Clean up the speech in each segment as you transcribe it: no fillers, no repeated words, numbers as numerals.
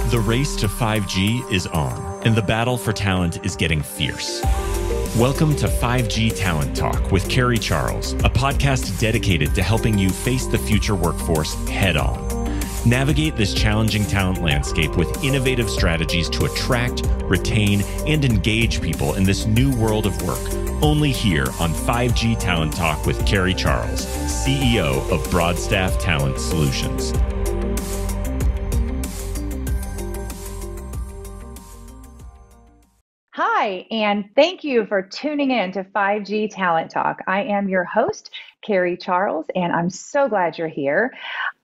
The race to 5G is on, and the battle for talent is getting fierce. Welcome to 5G Talent Talk with Carrie Charles, a podcast dedicated to helping you face the future workforce head on. Navigate this challenging talent landscape with innovative strategies to attract, retain, and engage people in this new world of work. Only here on 5G Talent Talk with Carrie Charles, CEO of Broadstaff Talent Solutions. Hi, and thank you for tuning in to 5G Talent Talk. I am your host, Carrie Charles, and I'm so glad you're here.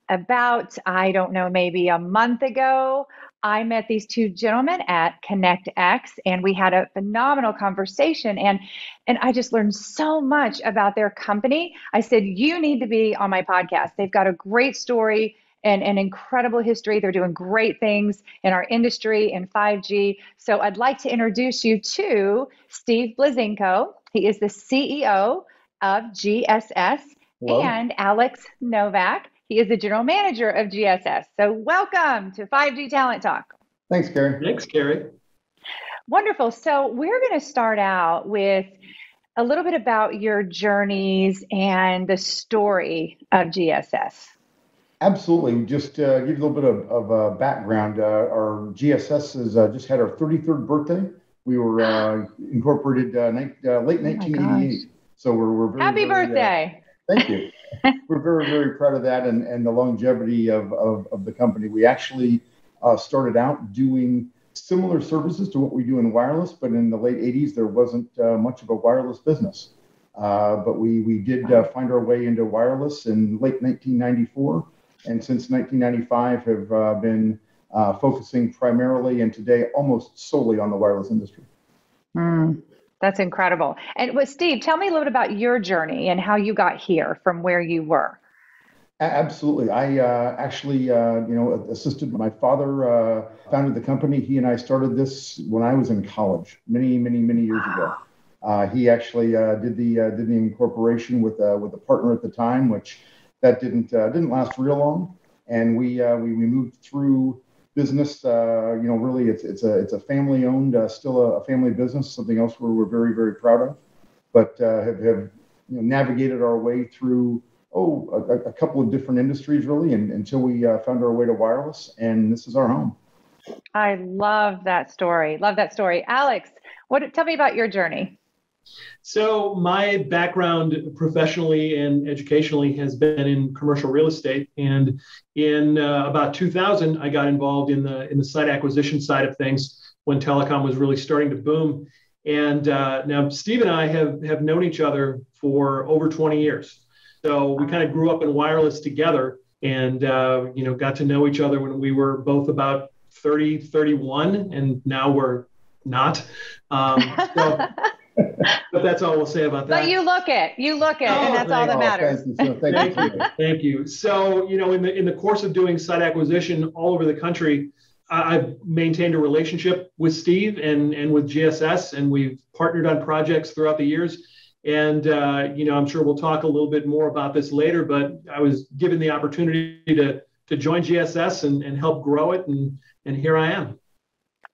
About, maybe a month ago, I met these two gentlemen at ConnectX, and we had a phenomenal conversation, and I just learned so much about their company. I said, you need to be on my podcast. They've got a great story and an incredible history. They're doing great things in our industry in 5G. So I'd like to introduce you to Steve Blazenko. He is the CEO of GSS. Hello. And Alex Novak. He is the general manager of GSS. So welcome to 5G Talent Talk. Thanks, Carrie. Thanks, Carrie. Wonderful. So we're going to start out with a little bit about your journeys and the story of GSS. Absolutely. Just to give you a little bit of background, our GSS has just had our 33rd birthday. We were incorporated late 1988. So we're very happy birthday. Thank you. We're very, very proud of that and the longevity of the company. We actually started out doing similar services to what we do in wireless, but in the late 80s, there wasn't much of a wireless business. But we did find our way into wireless in late 1994. And since 1995 have been focusing primarily and today almost solely on the wireless industry. That's incredible. And with Steve, tell me a little bit about your journey and how you got here from where you were. Absolutely. I actually, assisted my father, founded the company. He and I started this when I was in college, many years ago. He actually did the incorporation with a partner at the time, which that didn't last real long. And we moved through business. Really, it's a family owned, still a family business. Something else we're very, very proud of, but have navigated our way through a couple of different industries really, and until we found our way to wireless, and this is our home. I love that story. Alex, tell me about your journey. So my background professionally and educationally has been in commercial real estate. And in about 2000, I got involved in the site acquisition side of things when telecom was really starting to boom. And now Steve and I have known each other for over 20 years. So we kind of grew up in wireless together and, got to know each other when we were both about 30, 31, and now we're not. But that's all we'll say about that. But you look it, and that's all that matters. Thank you. So, in the course of doing site acquisition all over the country, I've maintained a relationship with Steve and with GSS, and we've partnered on projects throughout the years. And, I'm sure we'll talk a little bit more about this later, but I was given the opportunity to join GSS and help grow it, and here I am.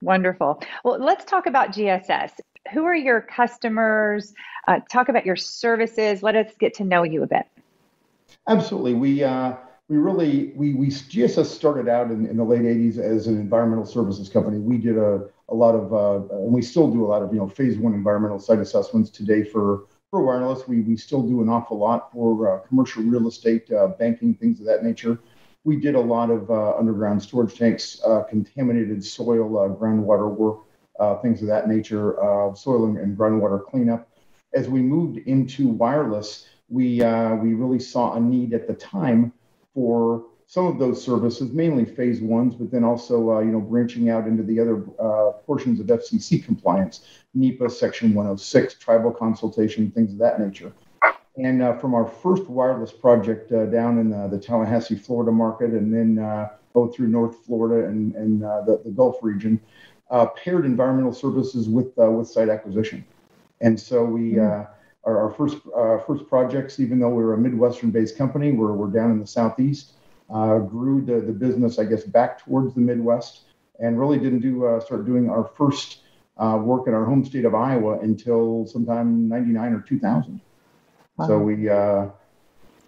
Wonderful. Well, let's talk about GSS. Who are your customers? Talk about your services. Let us get to know you a bit. Absolutely. GSS started out in the late 80s as an environmental services company. We did a lot of, and we still do a lot of, phase one environmental site assessments today for wireless. We still do an awful lot for commercial real estate, banking, things of that nature. We did a lot of underground storage tanks, contaminated soil, groundwater work. Things of that nature, soil and groundwater cleanup. As we moved into wireless, we really saw a need at the time for some of those services, mainly phase ones, but then also branching out into the other portions of FCC compliance, NEPA, Section 106, tribal consultation, things of that nature. And from our first wireless project down in the Tallahassee, Florida market, and then both through North Florida and the Gulf region, paired environmental services with site acquisition. And so we our first projects, even though we were a Midwestern-based company, we're down in the Southeast, grew the business, I guess, back towards the Midwest, and really didn't start doing our first work in our home state of Iowa until sometime 99 or 2000. Wow. So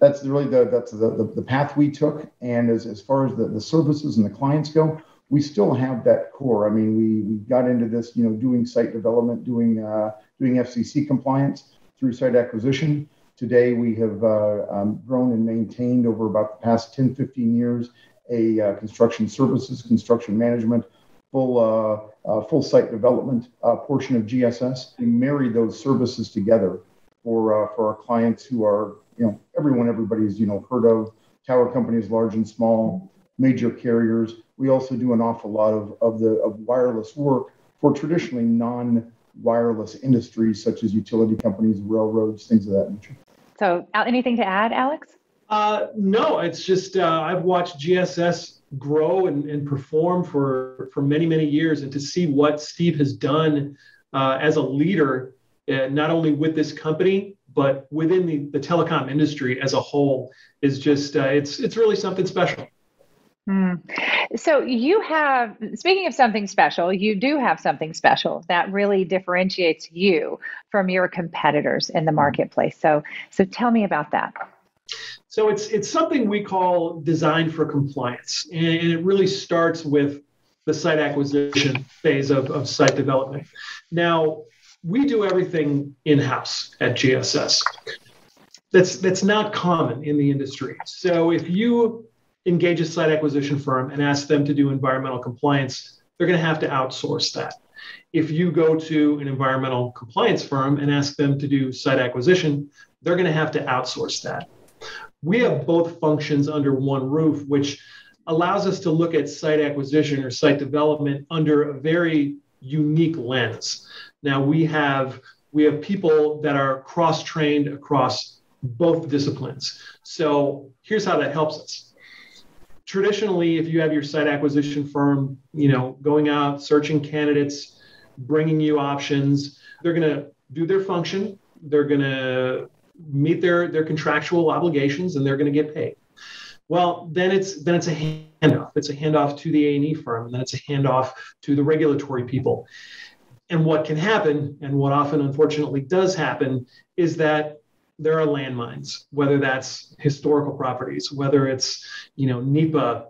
that's really the path we took. And as far as the services and the clients go, we still have that core. I mean, we got into this, doing site development, doing FCC compliance through site acquisition. Today, we have grown and maintained over about the past 10, 15 years a construction services, construction management, full site development portion of GSS. We marry those services together for our clients who are, everybody's, heard of, tower companies, large and small, major carriers. We also do an awful lot of wireless work for traditionally non-wireless industries, such as utility companies, railroads, things of that nature. So anything to add, Alex? No, it's just I've watched GSS grow and perform for many, many years, and to see what Steve has done as a leader, not only with this company, but within the telecom industry as a whole, is just, it's really something special. So you have, speaking of something special, you do have something special that really differentiates you from your competitors in the marketplace. So tell me about that. So it's something we call design for compliance. And it really starts with the site acquisition phase of site development. Now, we do everything in-house at GSS. That's not common in the industry. So if you engage a site acquisition firm and ask them to do environmental compliance, they're going to have to outsource that. If you go to an environmental compliance firm and ask them to do site acquisition, they're going to have to outsource that. We have both functions under one roof, which allows us to look at site acquisition or site development under a very unique lens. Now, we have people that are cross-trained across both disciplines. So here's how that helps us. Traditionally, if you have your site acquisition firm, going out, searching candidates, bringing you options, they're going to do their function. They're going to meet their contractual obligations, and they're going to get paid. Well, then it's a handoff. It's a handoff to the A&E firm, and then it's a handoff to the regulatory people. And what can happen, and what often unfortunately does happen, is that there are landmines, whether that's historical properties, whether it's, NEPA,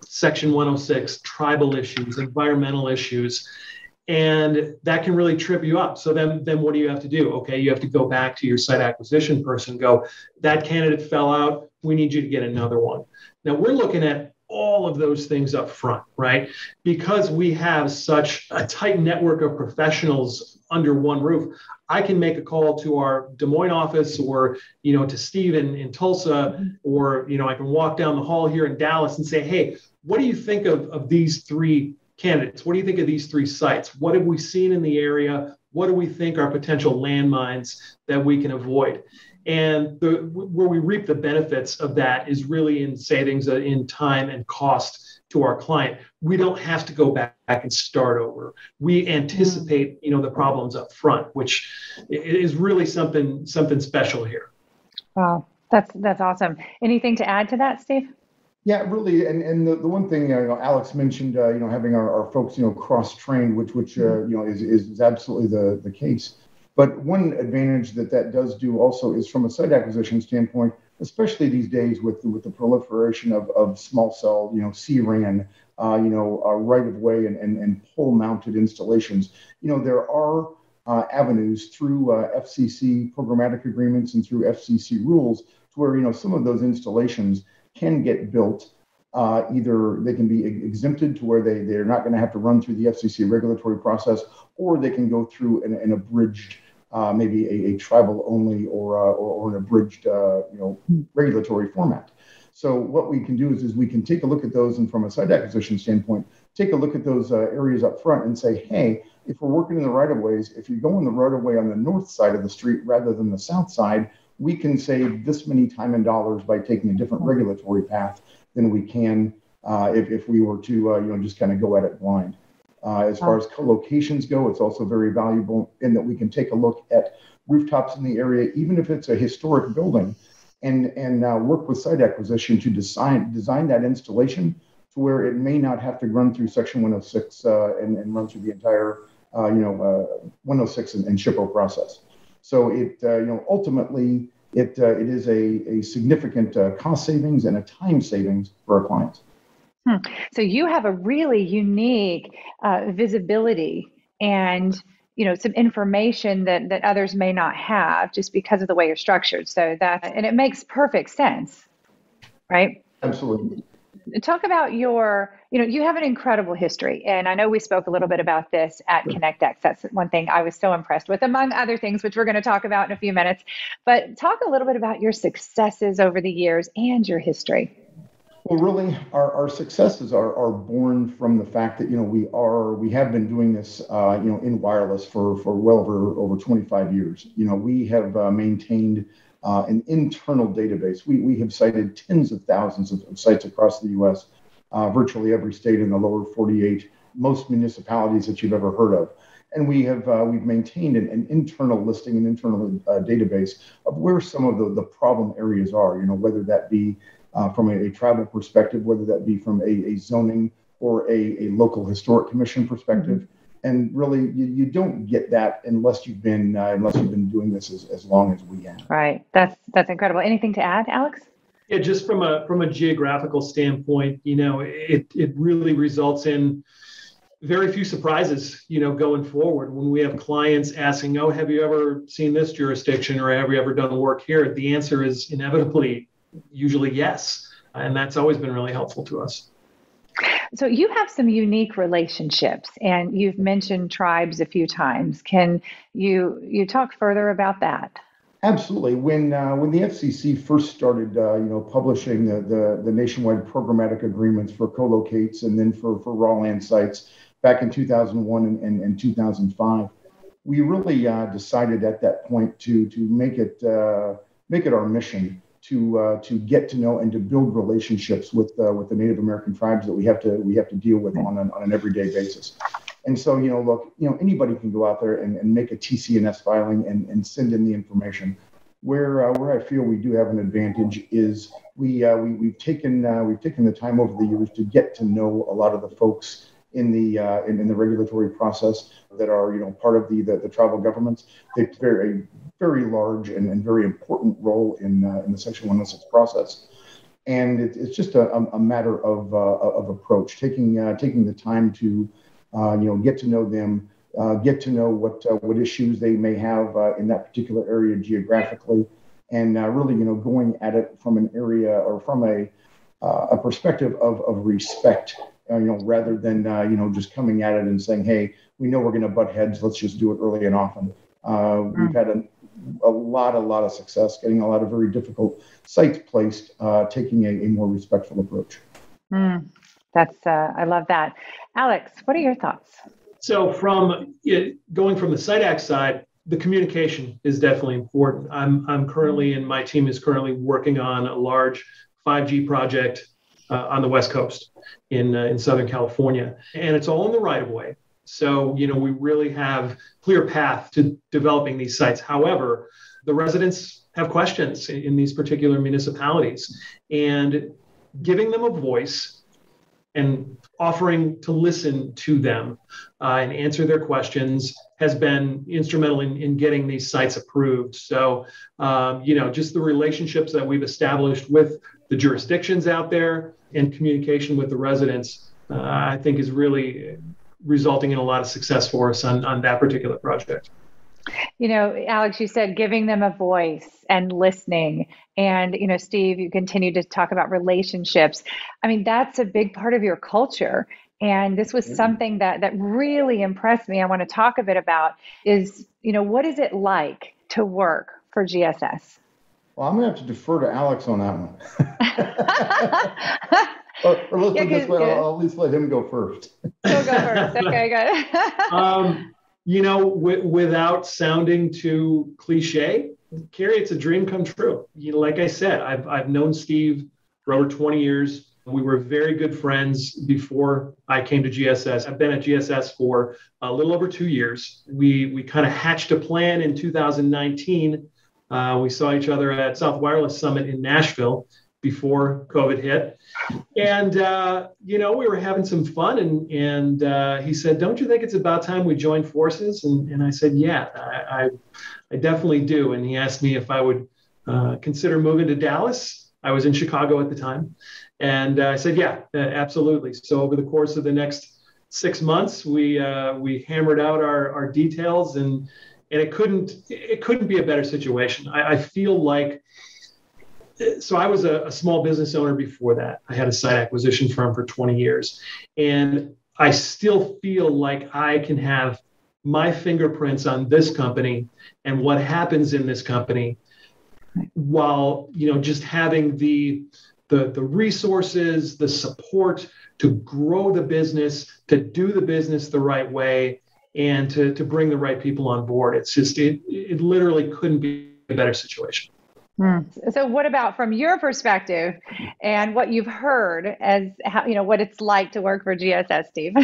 Section 106, tribal issues, environmental issues, and that can really trip you up. So then what do you have to do? Okay, you have to go back to your site acquisition person, go, that candidate fell out, we need you to get another one. Now, we're looking at all of those things up front, right? Because we have such a tight network of professionals under one roof, I can make a call to our Des Moines office or, to Steve in Tulsa, or, I can walk down the hall here in Dallas and say, hey, what do you think of these three candidates? What do you think of these three sites? What have we seen in the area? What do we think are potential landmines that we can avoid? And where we reap the benefits of that is really in savings in time and cost to our client. We don't have to go back and start over. We anticipate, the problems up front, which is really something special here. Wow, that's awesome. Anything to add to that, Steve? Yeah, really. And the one thing, Alex mentioned, having our folks, cross-trained, which is absolutely the case. But one advantage that does do also is from a site acquisition standpoint, especially these days with the proliferation of small cell, CRAN, right of way and pole mounted installations. There are avenues through FCC programmatic agreements and through FCC rules to where, some of those installations can get built. Either they can be exempted to where they're not going to have to run through the FCC regulatory process, or they can go through an abridged, maybe a tribal only or an abridged, regulatory format. So what we can do is we can take a look at those, and from a site acquisition standpoint, take a look at those areas up front and say, hey, if we're working in the right of ways, if you're going the right of way on the north side of the street rather than the south side, we can save this many time and dollars by taking a different regulatory path than we can if we were to just kind of go at it blind. As far as co-locations go, it's also very valuable in that we can take a look at rooftops in the area, even if it's a historic building, and work with site acquisition to design that installation to where it may not have to run through Section 106 and run through the entire 106 and SHPO process. So it ultimately it is a significant cost savings and a time savings for our clients. So you have a really unique visibility and some information that others may not have just because of the way you're structured. So and it makes perfect sense, right? Absolutely. Talk about you have an incredible history. And I know we spoke a little bit about this at ConnectX. That's one thing I was so impressed with, among other things, which we're going to talk about in a few minutes. But talk a little bit about your successes over the years and your history. Well, really, our successes are born from the fact that we have been doing this in wireless for well over 25 years. We have maintained an internal database. We have cited tens of thousands of sites across the U.S., virtually every state in the lower 48, most municipalities that you've ever heard of. And we've maintained an internal listing, an internal database of where some of the problem areas are. Whether that be from a tribal perspective, whether that be from a zoning or a local historic commission perspective. Mm-hmm. And really, you don't get that unless you've been doing this as long as we have. Right. That's incredible. Anything to add, Alex? Yeah, just from a geographical standpoint, it really results in very few surprises, going forward. When we have clients asking, "Oh, have you ever seen this jurisdiction, or have you ever done work here?" The answer is inevitably usually yes, and that's always been really helpful to us. So you have some unique relationships, and you've mentioned tribes a few times. Can you talk further about that? Absolutely. When the FCC first started, publishing the nationwide programmatic agreements for co-locates and then for raw land sites back in 2001 and 2005, we really decided at that point to make it our mission to get to know and to build relationships with the Native American tribes that we have to deal with on an everyday basis. And so, anybody can go out there and make a TC&S filing and send in the information. Where I feel we do have an advantage is we've taken the time over the years to get to know a lot of the folks in the regulatory process that are part of the tribal governments. They play a very large and very important role in the Section 106 process, and it's just a matter of approach, taking the time to get to know them, get to know what issues they may have in that particular area geographically, and really going at it from an area or from a perspective of respect. Rather than just coming at it and saying, "Hey, we know we're going to butt heads. Let's just do it early and often." We've had a lot of success getting a lot of very difficult sites placed, taking a more respectful approach. I love that. Alex, what are your thoughts? So going from the site act side, the communication is definitely important. I'm currently, and my team is currently working on a large 5G project on the West Coast in Southern California, and it's all in the right of way. So, we really have clear path to developing these sites. However, the residents have questions in these particular municipalities, and giving them a voice and offering to listen to them and answer their questions has been instrumental in getting these sites approved. So, just the relationships that we've established with the jurisdictions out there and communication with the residents, I think is really resulting in a lot of success for us on that particular project. Alex, you said giving them a voice and listening. And, Steve, you continue to talk about relationships. I mean, that's a big part of your culture. And this was something that really impressed me. I want to talk a bit about is, what is it like to work for GSS? Well, I'm going to have to defer to Alex on that one. or let's put this way, I'll at least let him go first. He'll go first. Okay, good. Without sounding too cliche, Carrie, it's a dream come true. Like I said, I've known Steve for over 20 years. We were very good friends before I came to GSS. I've been at GSS for a little over 2 years. We kind of hatched a plan in 2019. We saw each other at South Wireless Summit in Nashville. before COVID hit. And, we were having some fun. And he said, don't you think it's about time we joined forces? And I said, yeah, I definitely do. And he asked me if I would consider moving to Dallas. I was in Chicago at the time. And I said, yeah, absolutely. So over the course of the next 6 months, we hammered out our details, and it couldn't be a better situation. I feel like, so I was a small business owner before that. I had a site acquisition firm for 20 years, and I still feel like I can have my fingerprints on this company and what happens in this company, while just having the resources, the support to grow the business, to do the business the right way, and to bring the right people on board. It's just, it literally couldn't be a better situation. So what about from your perspective and what you've heard as how, what it's like to work for GSS, Steve?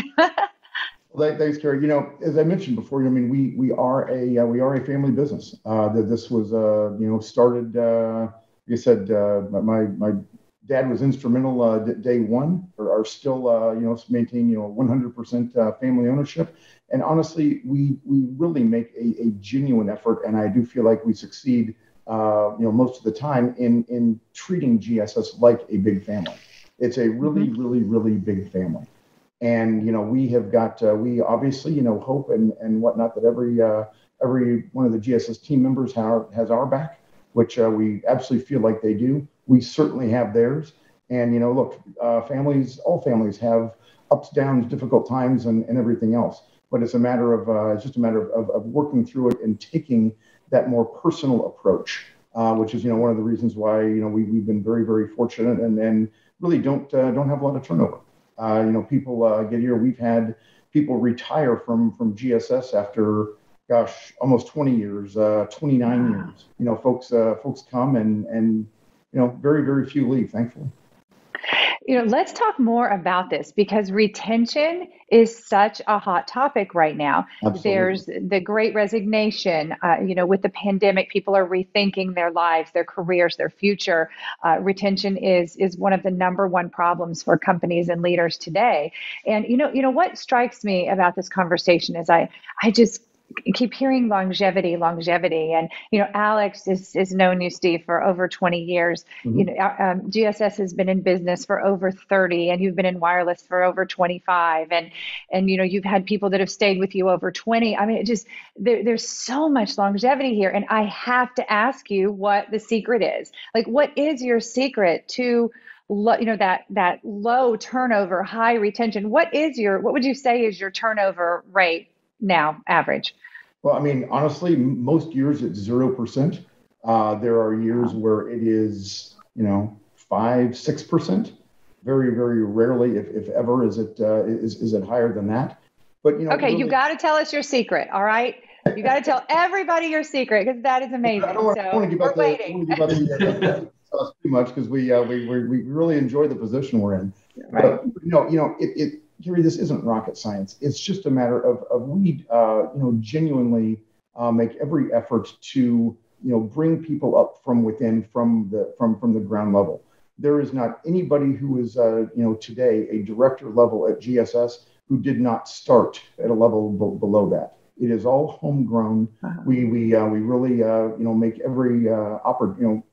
Well, thanks, Carrie. As I mentioned before, we are a family business. This was started. Like I said, my dad was instrumental day one, or are still maintain 100% family ownership. And honestly, we really make a genuine effort, and I do feel like we succeed most of the time in treating GSS like a big family. It's a really, really, really big family. And, we have got, we obviously, hope and whatnot that every one of the GSS team members has our back, which we absolutely feel like they do. We certainly have theirs. And, look, all families have ups, downs, difficult times and everything else. But it's just a matter of working through it and taking that more personal approach, which is, one of the reasons why, we've been very, very fortunate and really don't have a lot of turnover. People get here. We've had people retire from GSS after, almost 20 years, 29 years. Folks come and very, very few leave, thankfully. Let's talk more about this, because retention is such a hot topic right now. Absolutely. There's the great resignation. With the pandemic, people are rethinking their lives, their careers, their future. Retention is one of the number one problems for companies and leaders today. And what strikes me about this conversation is I just keep hearing longevity. And, Alex has known you, Steve, for over 20 years. GSS has been in business for over 30, and you've been in wireless for over 25. And you've had people that have stayed with you over 20. I mean, there's so much longevity here. And I have to ask you what the secret is. Like, what is your secret to that low turnover, high retention? What would you say is your turnover rate now, average? Well, honestly, most years it's 0%. There are years where it is, 5-6%. Very, very rarely, if ever, is it higher than that. But okay, really, you got to tell us your secret. All right, you got to tell everybody your secret, because that is amazing. I don't want to give out the too much, because we really enjoy the position we're in. Right. But Carrie, this isn't rocket science. It's just a matter of we genuinely make every effort to bring people up from within, from the ground level. There is not anybody who is today a director level at GSS who did not start at a level below that. It is all homegrown. Uh-huh. We really make every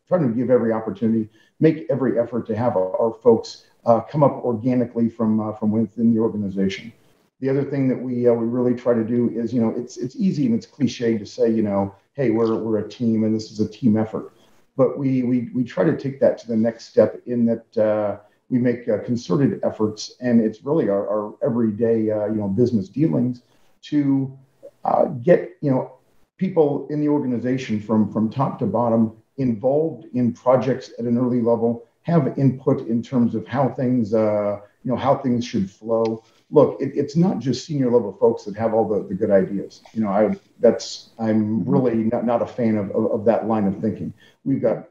trying to give every opportunity, make every effort to have our folks come up organically from within the organization. The other thing that we really try to do is, it's easy and it's cliche to say, hey, we're a team and this is a team effort. But we try to take that to the next step in that we make concerted efforts, and it's really our everyday business dealings to get people in the organization from top to bottom involved in projects at an early level, have input in terms of how things should flow. Look, it's not just senior level folks that have all the good ideas. I'm really not a fan of that line of thinking. There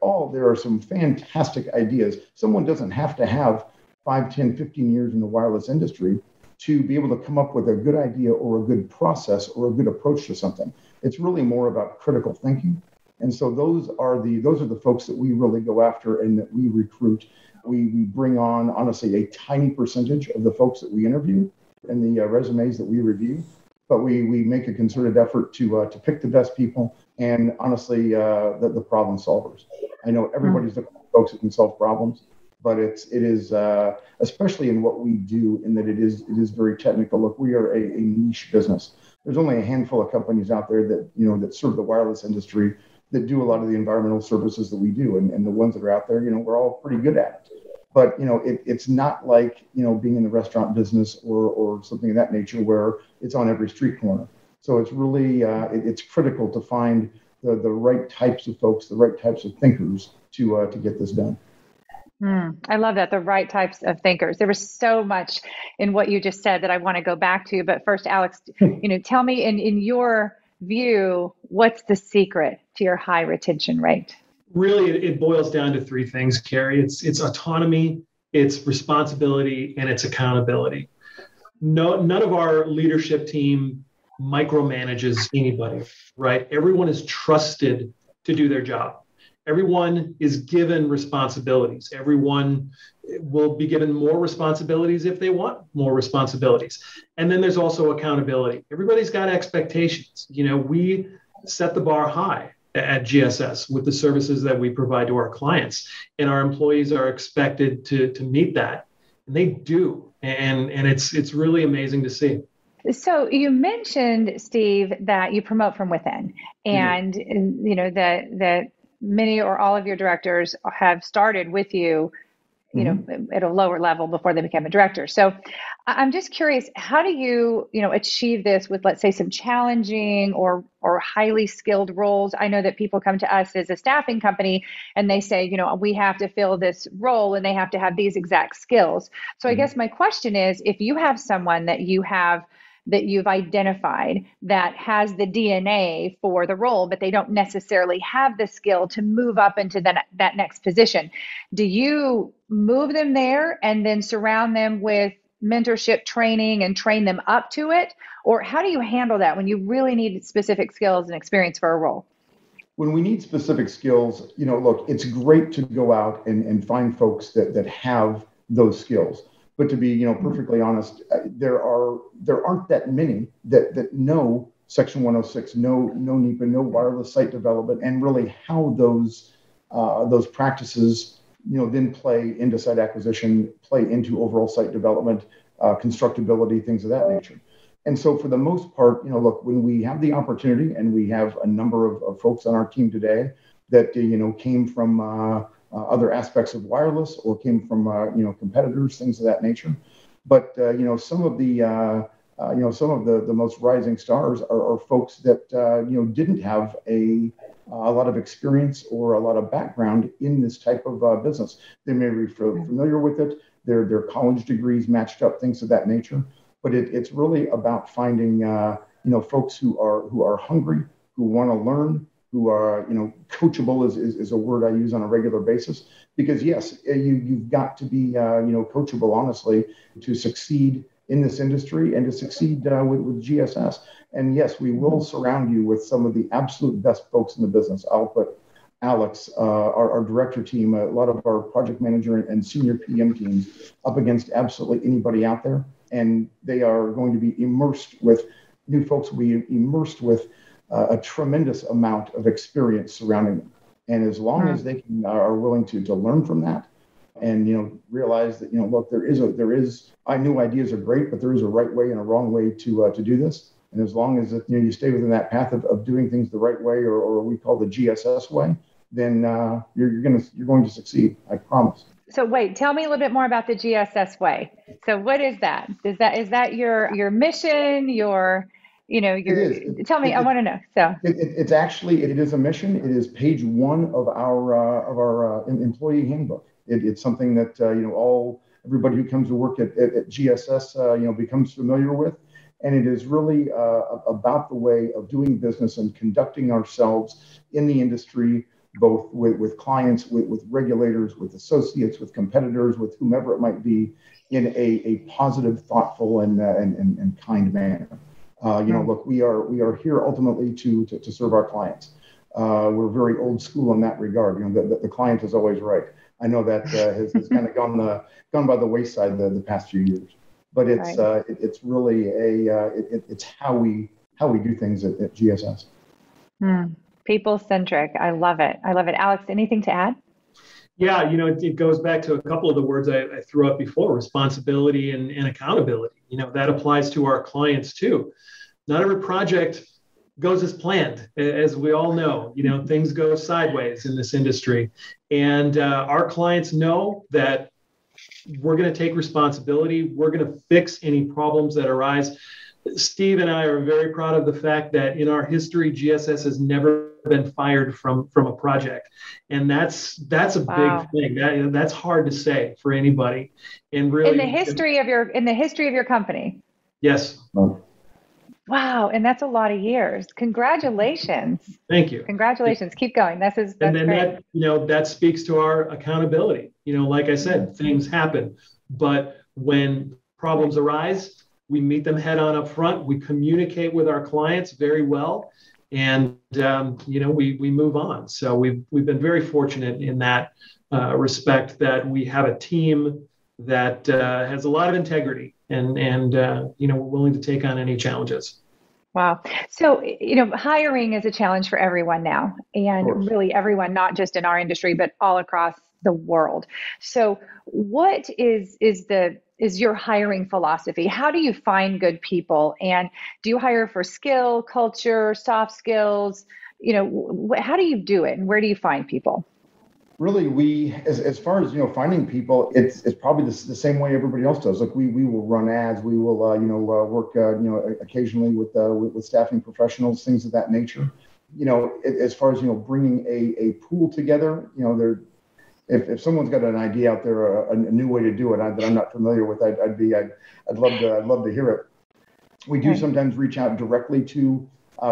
are some fantastic ideas. Someone doesn't have to have 5, 10, 15 years in the wireless industry to be able to come up with a good idea or a good process or a good approach to something. It's really more about critical thinking. And so those are the folks that we really go after and that we recruit. We bring on, honestly, a tiny percentage of the folks that we interview and the resumes that we review, but we make a concerted effort to pick the best people and, honestly, the problem solvers. I know everybody's looking for folks that can solve problems, but it is especially in what we do, in that it is very technical. Look, we are a niche business. There's only a handful of companies out there that serve the wireless industry that do a lot of the environmental services that we do, and the ones that are out there, we're all pretty good at it. But it's not like being in the restaurant business or something of that nature where it's on every street corner. So it's really it's critical to find the right types of folks, the right types of thinkers to get this done. I love that, the right types of thinkers. There was so much in what you just said that I want to go back to. But first, Alex, tell me in your view, what's the secret to your high retention rate? Really, it boils down to three things, Carrie. It's autonomy, it's responsibility, and it's accountability. None of our leadership team micromanages anybody, right? Everyone is trusted to do their job. Everyone is given responsibilities. Everyone will be given more responsibilities if they want more responsibilities. And then there's also accountability. Everybody's got expectations. We set the bar high at GSS with the services that we provide to our clients, and our employees are expected to meet that, and they do. And it's really amazing to see. So you mentioned, Steve, that you promote from within, and that many or all of your directors have started with you, at a lower level before they became a director. So I'm just curious, how do you, achieve this with, let's say, some challenging or highly skilled roles? I know that people come to us as a staffing company and they say, we have to fill this role and they have to have these exact skills. So I guess my question is, if you have someone that you've identified that has the DNA for the role, but they don't necessarily have the skill to move up into that next position, do you move them there and then surround them with mentorship training and train them up to it? Or how do you handle that when you really need specific skills and experience for a role? When we need specific skills, look, it's great to go out and find folks that have those skills. But to be, perfectly honest, there aren't that many that know Section 106, know NEPA, know wireless site development, and really how those practices, then play into site acquisition, play into overall site development, constructability, things of that nature. And so, for the most part, look, when we have the opportunity, and we have a number of folks on our team today that came from other aspects of wireless or came from competitors, things of that nature. But some of the most rising stars are folks that didn't have a lot of experience or a lot of background in this type of business. They may be familiar with it. Their college degrees matched up, things of that nature. But it's really about finding folks who are hungry, who want to learn, who are, coachable is a word I use on a regular basis, because yes, you've got to be, coachable, honestly, to succeed in this industry and to succeed with GSS. And yes, we will surround you with some of the absolute best folks in the business. I'll put Alex, our director team, a lot of our project manager and senior PM teams up against absolutely anybody out there. And they are going to be immersed with new folks, will be immersed with a tremendous amount of experience surrounding them. And as long as they are willing to learn from that and, realize that, look, there is, I knew ideas are great, but there is a right way and a wrong way to do this. And as long as, you stay within that path of doing things the right way, or we call the GSS way, then you're going to succeed. I promise. So wait, tell me a little bit more about the GSS way. So what is that? Is that your mission, tell me, I want to know. So it's actually, it is a mission. It is page 1 of our employee handbook. It's something that, everybody who comes to work at GSS, becomes familiar with. And it is really about the way of doing business and conducting ourselves in the industry, both with clients, with regulators, with associates, with competitors, with whomever it might be, in a positive, thoughtful, and kind manner. Look, we are here ultimately to serve our clients. we're very old school in that regard. The client is always right. I know that has kind of gone by the wayside the past few years. But it's Right. it's really it's how we do things at GSS. People centric. I love it. I love it. Alex, anything to add? Yeah, it goes back to a couple of the words I threw up before: responsibility and accountability. That applies to our clients too. Not every project goes as planned, as we all know. Things go sideways in this industry, and our clients know that we're going to take responsibility. We're going to fix any problems that arise. Steve and I are very proud of the fact that in our history, GSS has never been fired from a project, and that's a Wow. big thing. That's hard to say for anybody. And really, In the history of your company. yes. Wow, and that's a lot of years. Congratulations. Thank you. Congratulations. Keep going. That's And then great. that speaks to our accountability. Like I said, things happen, but when problems arise, we meet them head on up front. We communicate with our clients very well, and we move on. So we've been very fortunate in that respect, that we have a team that has a lot of integrity, and we're willing to take on any challenges. Wow. So, hiring is a challenge for everyone now, and really everyone, not just in our industry, but all across the world. So, what is your hiring philosophy? How do you find good people? And do you hire for skill, culture, soft skills? How do you do it, and where do you find people? Really, we as far as finding people, it's probably the same way everybody else does. Like we will run ads, we will work occasionally with staffing professionals, things of that nature. As far as bringing a pool together, if someone's got an idea out there, a new way to do it that I'm not familiar with, I'd love to hear it. We do sometimes reach out directly to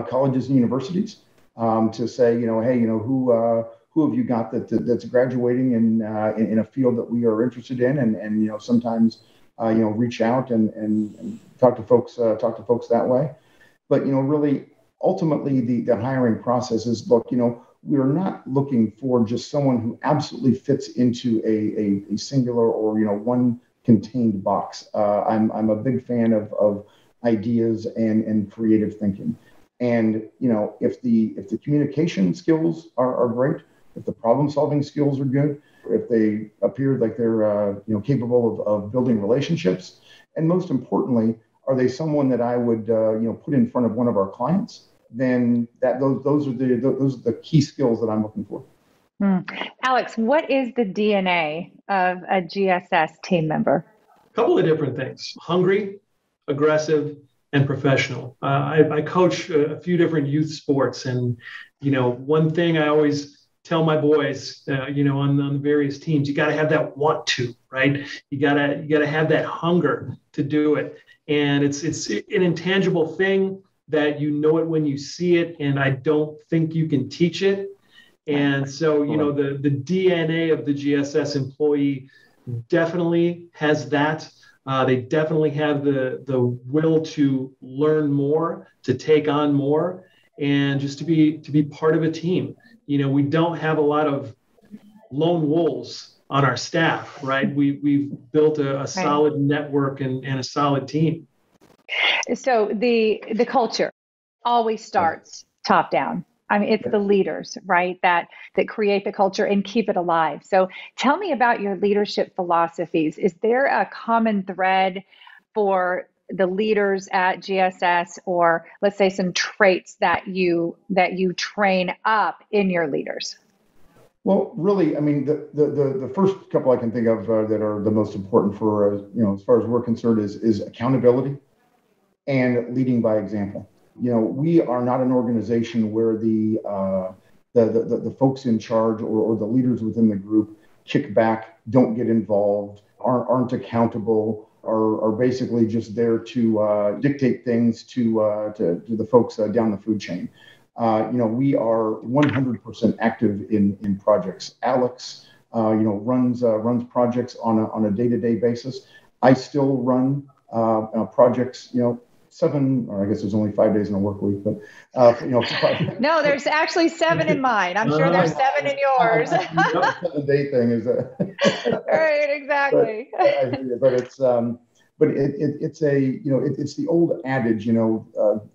colleges and universities to say, hey, who have you got that's graduating in a field that we are interested in, and sometimes reach out and talk to folks that way. But really, ultimately, the hiring process is, look, we're not looking for just someone who absolutely fits into a singular or one contained box. I'm a big fan of ideas and creative thinking, and if the communication skills are great, if the problem-solving skills are good, if they appear like they're capable of building relationships, and most importantly, are they someone that I would put in front of one of our clients? Then those are the key skills that I'm looking for. Alex, what is the DNA of a GSS team member? A couple of different things: hungry, aggressive, and professional. I coach a few different youth sports, and one thing I always tell my boys, on the various teams, you got to have that want to, right? You gotta have that hunger to do it, and it's an intangible thing that it when you see it, and I don't think you can teach it. And so, the DNA of the GSS employee definitely has that. They definitely have the will to learn more, to take on more, and just to be part of a team. We don't have a lot of lone wolves on our staff, right? We've built a solid network and a solid team. So the culture always starts top down. I mean, it's the leaders, right, that create the culture and keep it alive. So tell me about your leadership philosophies. Is there a common thread for the leaders at GSS, or let's say some traits that you train up in your leaders? Well, really, I mean, the first couple I can think of that are the most important for as far as we're concerned is accountability and leading by example. We are not an organization where the folks in charge or the leaders within the group kick back, don't get involved, aren't accountable, are basically just there to dictate things to the folks down the food chain. We are 100% active in projects. Alex, runs projects on a day-to-day basis. I still run projects, 7, or I guess there's only 5 days in a work week, but No, there's actually 7 in mine. I'm sure there's 7 in yours. The 7-day thing is right, exactly. But it's it's the old adage, I know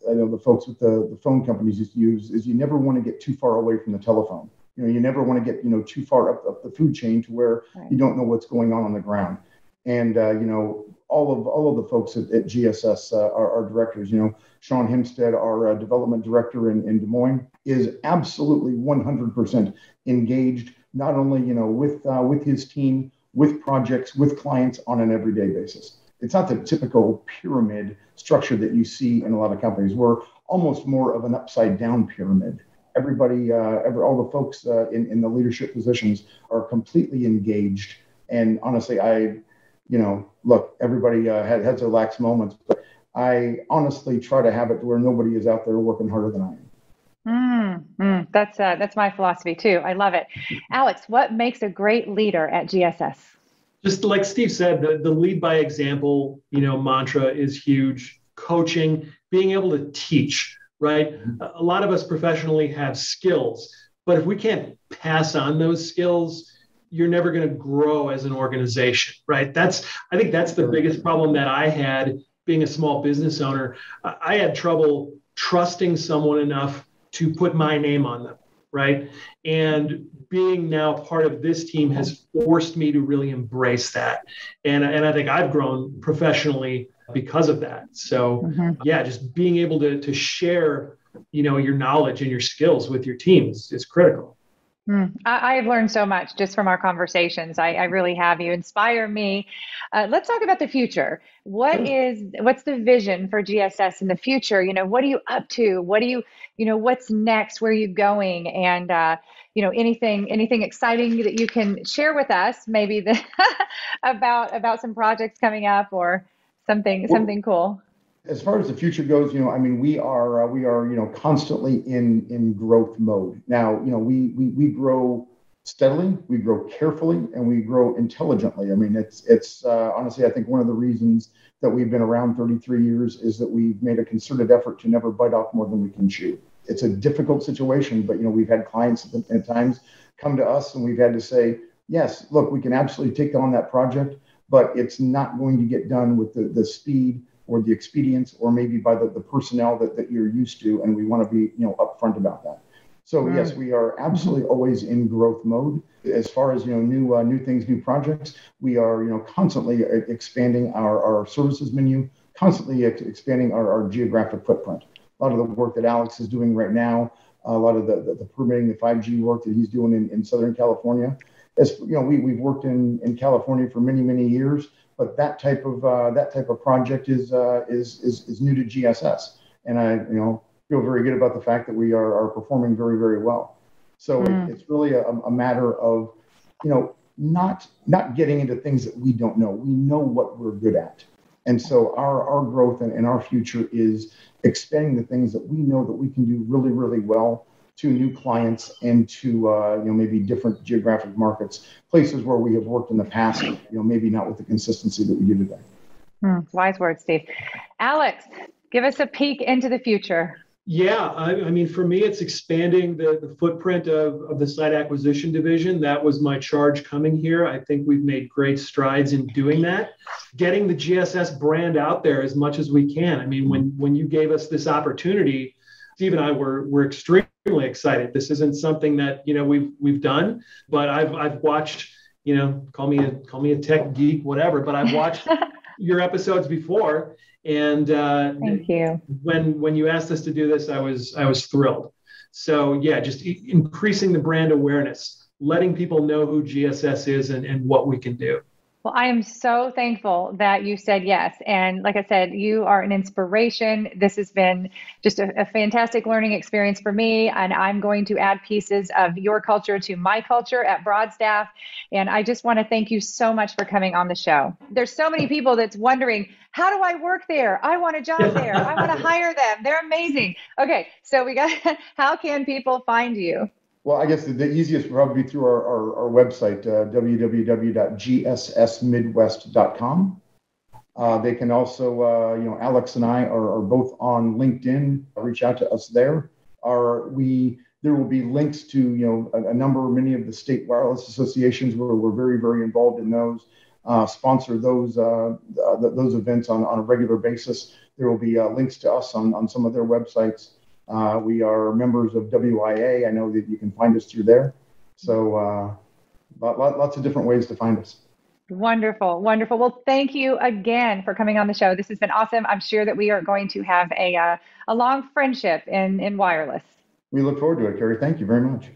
the folks with the phone companies used to use, is you never want to get too far away from the telephone. You never want to get too far up the food chain to where you don't know what's going on the ground. And all of the folks at GSS, our directors, Sean Hempstead, our development director in Des Moines, is absolutely 100% engaged, not only with his team, with projects, with clients on an everyday basis. It's not the typical pyramid structure that you see in a lot of companies. We're almost more of an upside down pyramid. Everybody, all the folks in the leadership positions are completely engaged. And honestly, look, everybody has their lax moments, but I honestly try to have it to where nobody is out there working harder than I am. That's my philosophy too. I love it. Alex, what makes a great leader at GSS? Just like Steve said, the lead by example, mantra is huge. Coaching, being able to teach, right? A lot of us professionally have skills, but if we can't pass on those skills, you're never going to grow as an organization, right? I think that's the biggest problem that I had being a small business owner. I had trouble trusting someone enough to put my name on them, right? And being now part of this team has forced me to really embrace that. And I think I've grown professionally because of that. So just being able to share, your knowledge and your skills with your teams is critical. I have learned so much just from our conversations. I really have. You inspire me. Let's talk about the future. What's the vision for GSS in the future? What are you up to? What's next? Where are you going? And, anything exciting that you can share with us, maybe about some projects coming up or something cool. As far as the future goes, we are constantly in growth mode. Now, we grow steadily, we grow carefully, and we grow intelligently. I mean, it's honestly, I think one of the reasons that we've been around 33 years is that we've made a concerted effort to never bite off more than we can chew. It's a difficult situation, but we've had clients at times come to us and we've had to say, yes, look, we can absolutely take on that project, but it's not going to get done with the speed or the expedience, or maybe by the personnel that you're used to, and we want to be upfront about that. So yes, we are absolutely always in growth mode. As far as new things, new projects, we are constantly expanding our services menu, constantly expanding our geographic footprint. A lot of the work that Alex is doing right now, a lot of the permitting, the 5G work that he's doing in Southern California. As we've worked in California for many years. But that type of project is new to GSS, and I feel very good about the fact that we are performing very well. So it's really a matter of not getting into things that we don't know. We know what we're good at, and so our growth and our future is expanding the things that we know that we can do really well to new clients and to maybe different geographic markets, places where we have worked in the past, maybe not with the consistency that we do today. Wise words, Steve. Alex, give us a peek into the future. Yeah, I mean, for me, it's expanding the footprint of the site acquisition division. That was my charge coming here. I think we've made great strides in doing that, getting the GSS brand out there as much as we can. I mean, when you gave us this opportunity, Steve and I were extremely excited. This isn't something that we've done, but I've watched. Call me a tech geek, whatever. But I've watched your episodes before, and thank you. When you asked us to do this, I was thrilled. So yeah, just increasing the brand awareness, letting people know who GSS is and what we can do. Well, I am so thankful that you said yes. And like I said, you are an inspiration. This has been just a fantastic learning experience for me. And I'm going to add pieces of your culture to my culture at Broadstaff. And I just want to thank you so much for coming on the show. There's so many people that's wondering, how do I work there? I want a job there. I want to hire them. They're amazing. Okay, so how can people find you? Well, I guess the easiest would probably be through our website, www.gssmidwest.com. They can also, Alex and I are both on LinkedIn. Reach out to us there. There will be links to, many of the state wireless associations where we're very, very involved in those, sponsor those events on a regular basis. There will be links to us on some of their websites. We are members of WIA. I know that you can find us through there. So lots of different ways to find us. Wonderful. Wonderful. Well, thank you again for coming on the show. This has been awesome. I'm sure that we are going to have a long friendship in wireless. We look forward to it, Carrie. Thank you very much.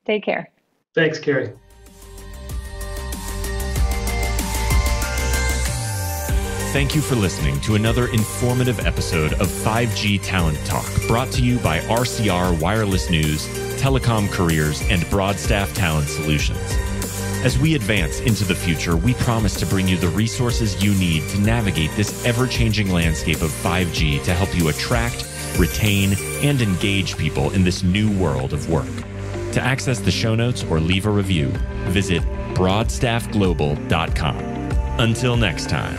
Take care. Thanks, Carrie. Thank you for listening to another informative episode of 5G Talent Talk, brought to you by RCR Wireless News, Telecom Careers, and Broadstaff Talent Solutions. As we advance into the future, we promise to bring you the resources you need to navigate this ever-changing landscape of 5G to help you attract, retain, and engage people in this new world of work. To access the show notes or leave a review, visit broadstaffglobal.com. Until next time.